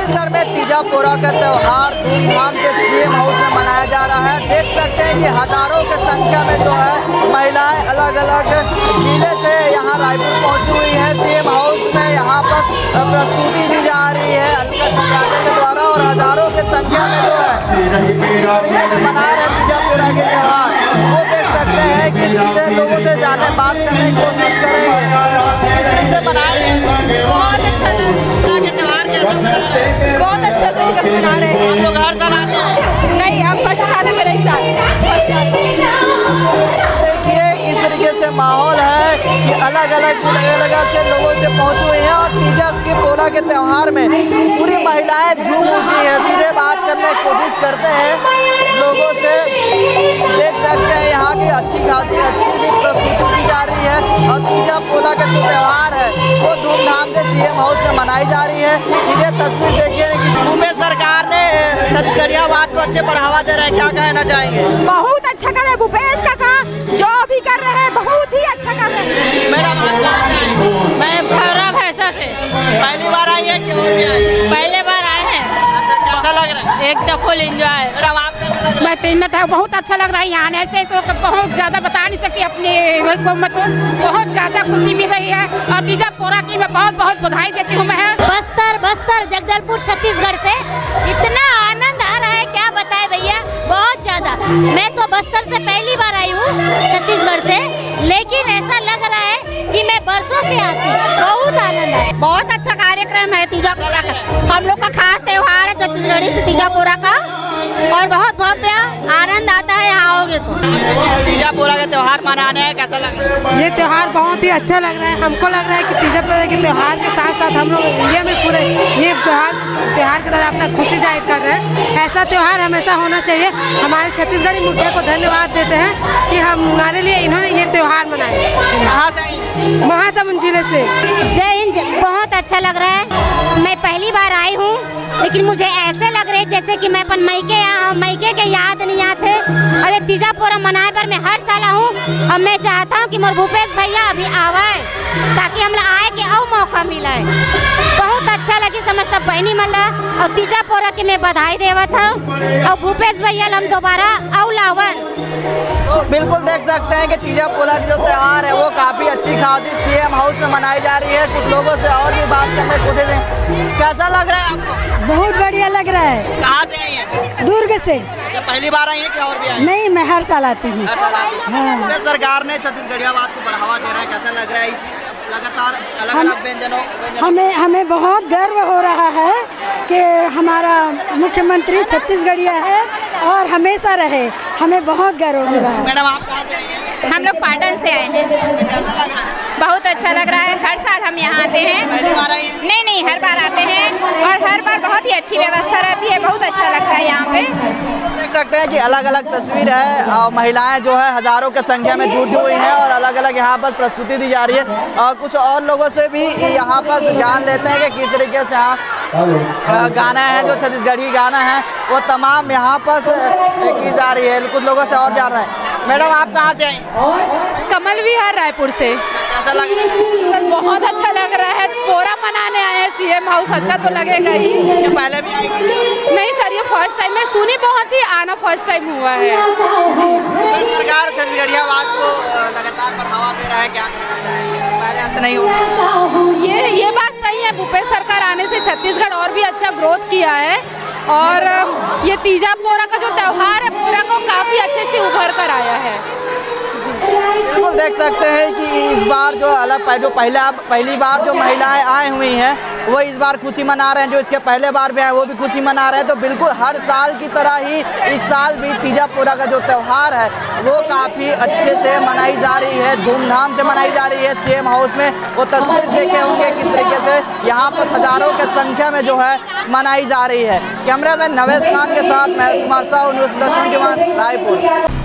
छत्तीसगढ़ में तीजा पोरा का त्यौहार धूमधाम से सीएम हाउस में मनाया जा रहा है। देख सकते हैं कि हजारों की संख्या में जो है महिलाएं अलग अलग जिले से यहाँ रायपुर पहुंची हुई है। सीएम हाउस में यहाँ पर प्रस्तुति दी जा रही है अलका छत्तीसगढ़ के द्वारा और हजारों की संख्या में जो है मना रहे तीजा पोरा के त्यौहार। वो देख सकते हैं कि सीधे लोगों से जाने बात करने की कोशिश करेंगे। बहुत अच्छा तरीके से मना रहे हैं। हम लोग हर साल आते हैं? नहीं, अब फर्स्ट साल है मेरा इस साल। देखिए इस तरीके से माहौल है कि अलग अलग जगह से लोगों से पहुंचे हुए हैं और तीजा के पोरा के त्यौहार में पूरी महिलाएं झूम उठी हैं। सीधे बात करने की कोशिश करते हैं लोगों से। देख सकते हैं यहाँ की अच्छी सी प्रस्तुति की जा रही है और तीजा पोरा का जो त्यौहार है वो धूमधाम से सीएम हाउस में मनाई जा रही है। ये तस्वीर देखिए कि सूबे सरकार ने छत्तीसगढ़ियावाद को अच्छे बढ़ावा दे रहा है, क्या कहना चाहेंगे? बहुत अच्छा कर रहे हैं भूपेश का काम जो भी कर रहे हैं, बहुत ही अच्छा कर रहे हैं। मैडम आप कहाँ से हैं? मैं भौरा भैंसा से। पहली बार आई है कि और भी आई? पहले बार आए हैं। अच्छा, कैसा लग रहा है? एकदम फुल एंजॉय। मैडम आप कैसा लग रहा है? मैं तीन बहुत अच्छा लग रहा है यहाँ आने से, तो बहुत ज्यादा बता नहीं सकती अपने मतलब बहुत ज्यादा खुशी मिल रही है और तीजा पोरा की मैं बहुत बहुत बधाई देती हूँ। मैं बस्तर जगदलपुर छत्तीसगढ़ से इतना आनंद आ रहा है, क्या बताए भैया, बहुत ज्यादा। मैं तो बस्तर से पहली बार आई हूँ छत्तीसगढ़ से, लेकिन ऐसा लग रहा है कि मैं बरसों से आती हूँ। बहुत आनंद है। बहुत अच्छा कार्यक्रम है तीजा पोरा का। हम लोग का खास त्योहार है छत्तीसगढ़ी तीजा पोरा का और बहुत भव्य आनंद आता है यहाँ आओगे तो। तीजा पोरा का त्यौहार मनाने है, कैसा लग रहा है? ये त्यौहार बहुत ही अच्छा लग रहा है। हमको लग रहा है कि तीजा पोरा के त्यौहार के साथ साथ हम लोग इंडिया में पूरे ये त्यौहार के द्वारा अपना खुशी जाहिर कर रहे हैं। ऐसा त्यौहार हमेशा होना चाहिए। हमारे छत्तीसगढ़ी मुखिया को धन्यवाद देते हैं कि हमारे लिए इन्होंने ये त्यौहार मनाया। कहाँ से आई? महासमुंद जिले से। जय हिंद। बहुत अच्छा लग रहा है। मैं पहली बार आई हूँ, लेकिन मुझे ऐसे लग रहे जैसे कि मैं अपन मायके के याद नहीं आते। अब तीजा पोरा मनाए पर मैं हर साल आऊँ और मैं चाहता हूँ कि मोर भूपेश भैया अभी आवे ताकि हम आए के और मौका मिले। बहुत अच्छा लगी समझ सब बहनी मला और तीजा पोरा के मैं बधाई देवत हूँ और भूपेश भैया हम दोबारा और लावन। तो बिल्कुल देख सकते हैं कि तीजा पोरा जो त्यौहार है वो काफी अच्छी खासी सीएम हाउस में मनाई जा रही है। कुछ लोगों से और भी बात करने की कोशिश है। कैसा लग रहा है आपको? बहुत बढ़िया लग रहा है। कहाँ से आई है? दुर्ग से। अच्छा, पहली बार आई है कि और भी आई? नहीं, मैं हर साल आती हूँ। हर साल आती है। हाँ। सरकार ने छत्तीसगढ़ियावाद को बढ़ावा दे रहा है, कैसा लग रहा है? इस लगातार अलग अलग व्यंजनों हमें बहुत गर्व हो रहा है कि हमारा मुख्यमंत्री छत्तीसगढ़िया है और हमेशा रहे। हमें बहुत गर्व हो रहा है। मैडम आप कहाँ से आई हैं? हम लोग पाटन से आए हैं। कैसा लग रहा है? बहुत अच्छा लग रहा है। हर साल हम यहाँ आते हैं। पहली बार आई हैं? नहीं, हर बार आते हैं और हर बार बहुत ही अच्छी व्यवस्था रहती है। बहुत अच्छा लगता है यहाँ पे। देख सकते हैं कि अलग अलग तस्वीर है और महिलाएं जो है हजारों की संख्या में जुटी हुई हैं और अलग अलग यहाँ पर प्रस्तुति दी जा रही है। और कुछ और लोगों से भी यहाँ पर जान लेते हैं कि किस तरीके से यहाँ गाना है जो छत्तीसगढ़ी गाना है वो तमाम यहाँ पर की जा रही है। कुछ लोगों से और जान रहे हैं। मैडम आप कहाँ से आई? कमल विहार रायपुर से। कैसा लग रहा है? सर बहुत अच्छा लग रहा है। पोरा मनाने आए हैं सीएम हाउस, अच्छा तो लगेगा ही। पहले भी आई? नहीं सर, ये फर्स्ट टाइम मैं सुनी, बहुत ही आना फर्स्ट टाइम हुआ है जी। सरकार छत्तीसगढ़ियावाद को लगातार बढ़ावा दे रहा है, क्या कहना चाहेंगे? पहले ऐसा नहीं होता। ये बात सही है। भूपेश सरकार आने से छत्तीसगढ़ और भी अच्छा ग्रोथ किया है और ये तीजा पोरा का जो त्यौहार है पोरा को काफ़ी अच्छे से उभर कर आया है। बिल्कुल देख सकते हैं कि इस बार जो पहली बार जो महिलाएं आई हुई हैं वो इस बार खुशी मना रहे हैं। जो इसके पहले बार भी आए वो भी खुशी मना रहे हैं। तो बिल्कुल हर साल की तरह ही इस साल भी तीजा पोरा का जो त्यौहार है वो काफ़ी अच्छे से मनाई जा रही है, धूमधाम से मनाई जा रही है। सीएम हाउस में वो तस्वीर देखे होंगे किस तरीके से यहाँ पर हजारों की संख्या में जो है मनाई जा रही है। कैमरामैन नवेश खान के साथ मैं कुमार साहू, न्यूज़+21 रायपुर।